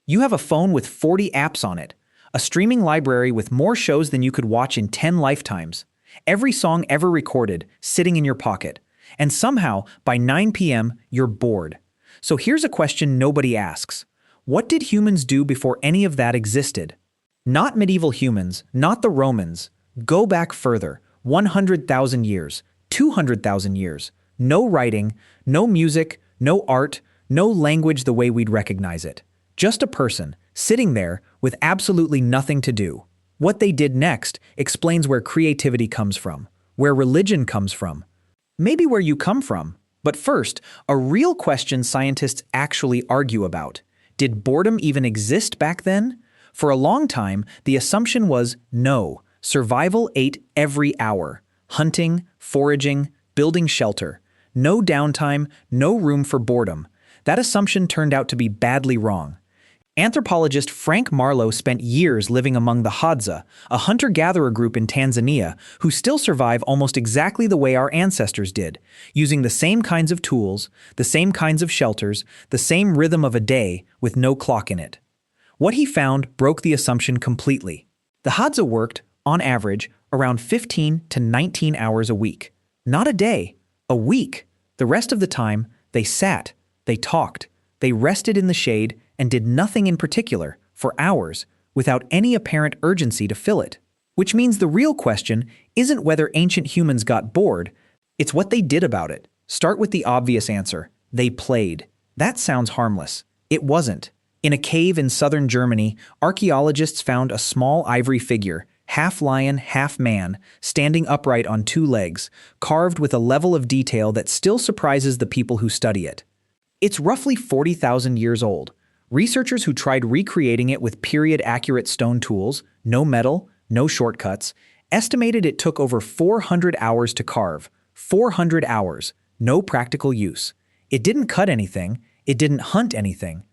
You have a phone with 40 apps on it, a streaming library with more shows than you could watch in 10 lifetimes, every song ever recorded sitting in your pocket, and somehow, by 9 p.m., you're bored. So here's a question nobody asks. What did humans do before any of that existed? Not medieval humans, not the Romans. Go back further, 100,000 years, 200,000 years. No writing, no music, no art, no language the way we'd recognize it. Just a person, sitting there with absolutely nothing to do. What they did next explains where creativity comes from, where religion comes from, maybe where you come from. But first, a real question scientists actually argue about. Did boredom even exist back then? For a long time, the assumption was no. Survival ate every hour. Hunting, foraging, building shelter. No downtime, no room for boredom. That assumption turned out to be badly wrong. Anthropologist Frank Marlowe spent years living among the Hadza, a hunter-gatherer group in Tanzania who still survive almost exactly the way our ancestors did, using the same kinds of tools, the same kinds of shelters, the same rhythm of a day with no clock in it. What he found broke the assumption completely. The Hadza worked, on average, around 15 to 19 hours a week. Not a day, a week. The rest of the time, they sat, they talked, they rested in the shade, and did nothing in particular, for hours, without any apparent urgency to fill it. Which means the real question isn't whether ancient humans got bored, it's what they did about it. Start with the obvious answer. They played. That sounds harmless. It wasn't. In a cave in southern Germany, archaeologists found a small ivory figure, half lion, half man, standing upright on two legs, carved with a level of detail that still surprises the people who study it. It's roughly 40,000 years old. Researchers who tried recreating it with period-accurate stone tools, no metal, no shortcuts, estimated it took over 400 hours to carve. 400 hours, no practical use. It didn't cut anything, it didn't hunt anything.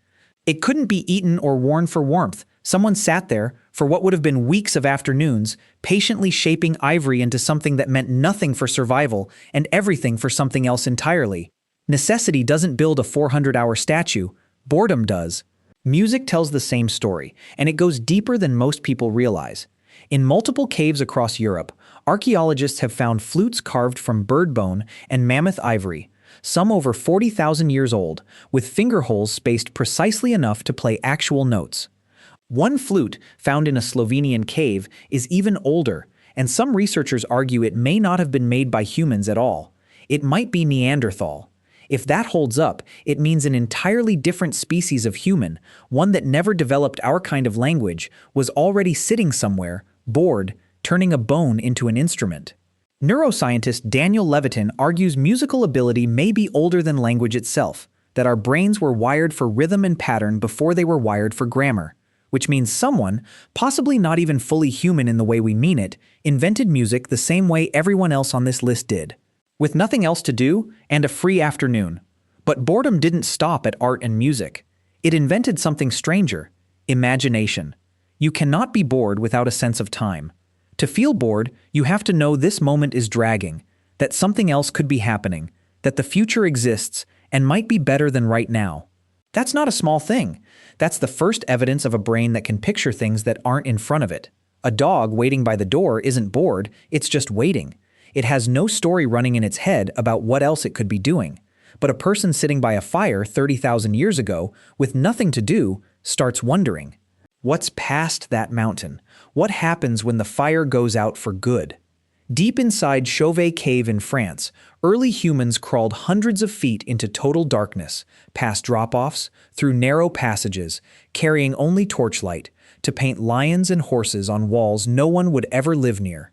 It couldn't be eaten or worn for warmth. Someone sat there, for what would have been weeks of afternoons, patiently shaping ivory into something that meant nothing for survival and everything for something else entirely. Necessity doesn't build a 400-hour statue. Boredom does. Music tells the same story, and it goes deeper than most people realize. In multiple caves across Europe, archaeologists have found flutes carved from bird bone and mammoth ivory, some over 40,000 years old, with finger holes spaced precisely enough to play actual notes. One flute, found in a Slovenian cave, is even older, and some researchers argue it may not have been made by humans at all. It might be Neanderthal. If that holds up, it means an entirely different species of human, one that never developed our kind of language, was already sitting somewhere, bored, turning a bone into an instrument. Neuroscientist Daniel Levitin argues musical ability may be older than language itself, that our brains were wired for rhythm and pattern before they were wired for grammar, which means someone, possibly not even fully human in the way we mean it, invented music the same way everyone else on this list did. With nothing else to do and a free afternoon. But boredom didn't stop at art and music. It invented something stranger: imagination. You cannot be bored without a sense of time. To feel bored, you have to know this moment is dragging, that something else could be happening, that the future exists and might be better than right now. That's not a small thing. That's the first evidence of a brain that can picture things that aren't in front of it. A dog waiting by the door isn't bored, it's just waiting. It has no story running in its head about what else it could be doing. But a person sitting by a fire 30,000 years ago, with nothing to do, starts wondering. What's past that mountain? What happens when the fire goes out for good? Deep inside Chauvet Cave in France, early humans crawled hundreds of feet into total darkness, past drop-offs, through narrow passages, carrying only torchlight, to paint lions and horses on walls no one would ever live near.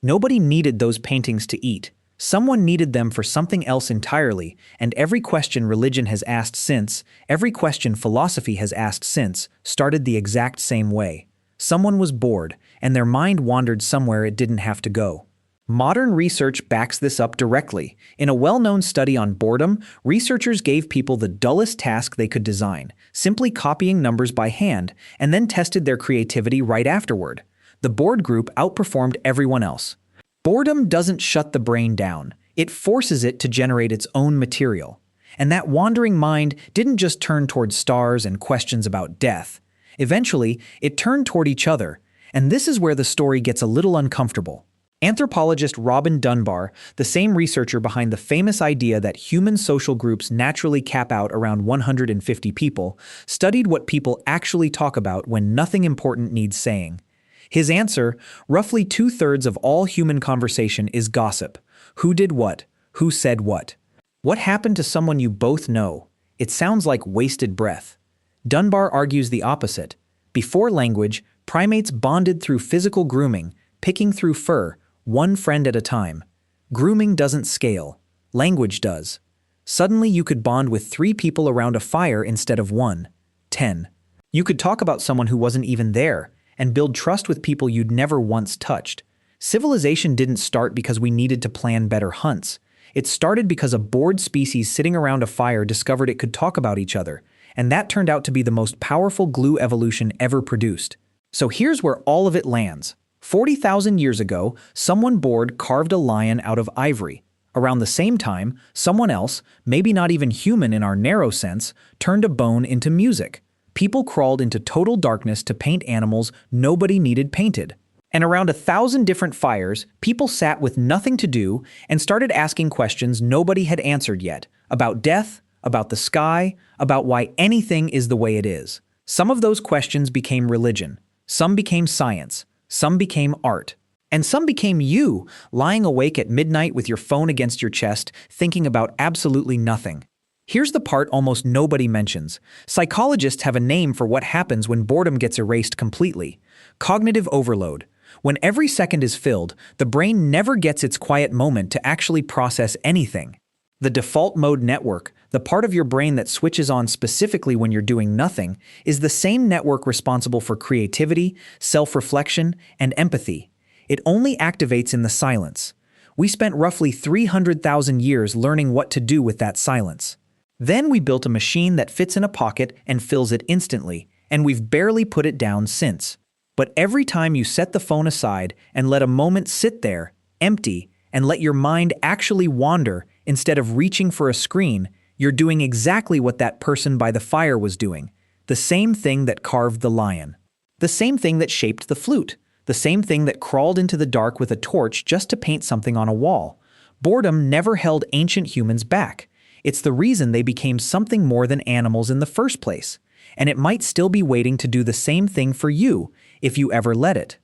Nobody needed those paintings to eat. Someone needed them for something else entirely, and every question religion has asked since, every question philosophy has asked since, started the exact same way. Someone was bored, and their mind wandered somewhere it didn't have to go. Modern research backs this up directly. In a well-known study on boredom, researchers gave people the dullest task they could design, simply copying numbers by hand, and then tested their creativity right afterward. The bored group outperformed everyone else. Boredom doesn't shut the brain down. It forces it to generate its own material. And that wandering mind didn't just turn toward stars and questions about death. Eventually, it turned toward each other, and this is where the story gets a little uncomfortable. Anthropologist Robin Dunbar, the same researcher behind the famous idea that human social groups naturally cap out around 150 people, studied what people actually talk about when nothing important needs saying. His answer, roughly 2/3 of all human conversation is gossip. Who did what? Who said what? What happened to someone you both know? It sounds like wasted breath. Dunbar argues the opposite. Before language, primates bonded through physical grooming, picking through fur, one friend at a time. Grooming doesn't scale. Language does. Suddenly you could bond with 3 people around a fire instead of 1. 10. You could talk about someone who wasn't even there and build trust with people you'd never once touched. Civilization didn't start because we needed to plan better hunts. It started because a bored species sitting around a fire discovered it could talk about each other, and that turned out to be the most powerful glue evolution ever produced. So here's where all of it lands. 40,000 years ago, someone bored carved a lion out of ivory. Around the same time, someone else, maybe not even human in our narrow sense, turned a bone into music. People crawled into total darkness to paint animals nobody needed painted. And around 1,000 different fires, people sat with nothing to do and started asking questions nobody had answered yet, about death, about the sky, about why anything is the way it is. Some of those questions became religion, some became science, some became art, and some became you, lying awake at midnight with your phone against your chest, thinking about absolutely nothing. Here's the part almost nobody mentions. Psychologists have a name for what happens when boredom gets erased completely: cognitive overload. When every second is filled, the brain never gets its quiet moment to actually process anything. The default mode network, the part of your brain that switches on specifically when you're doing nothing, is the same network responsible for creativity, self-reflection, and empathy. It only activates in the silence. We spent roughly 300,000 years learning what to do with that silence. Then we built a machine that fits in a pocket and fills it instantly, and we've barely put it down since. But every time you set the phone aside and let a moment sit there, empty, and let your mind actually wander instead of reaching for a screen, you're doing exactly what that person by the fire was doing. The same thing that carved the lion. The same thing that shaped the flute. The same thing that crawled into the dark with a torch just to paint something on a wall. Boredom never held ancient humans back. It's the reason they became something more than animals in the first place. And it might still be waiting to do the same thing for you, if you ever let it.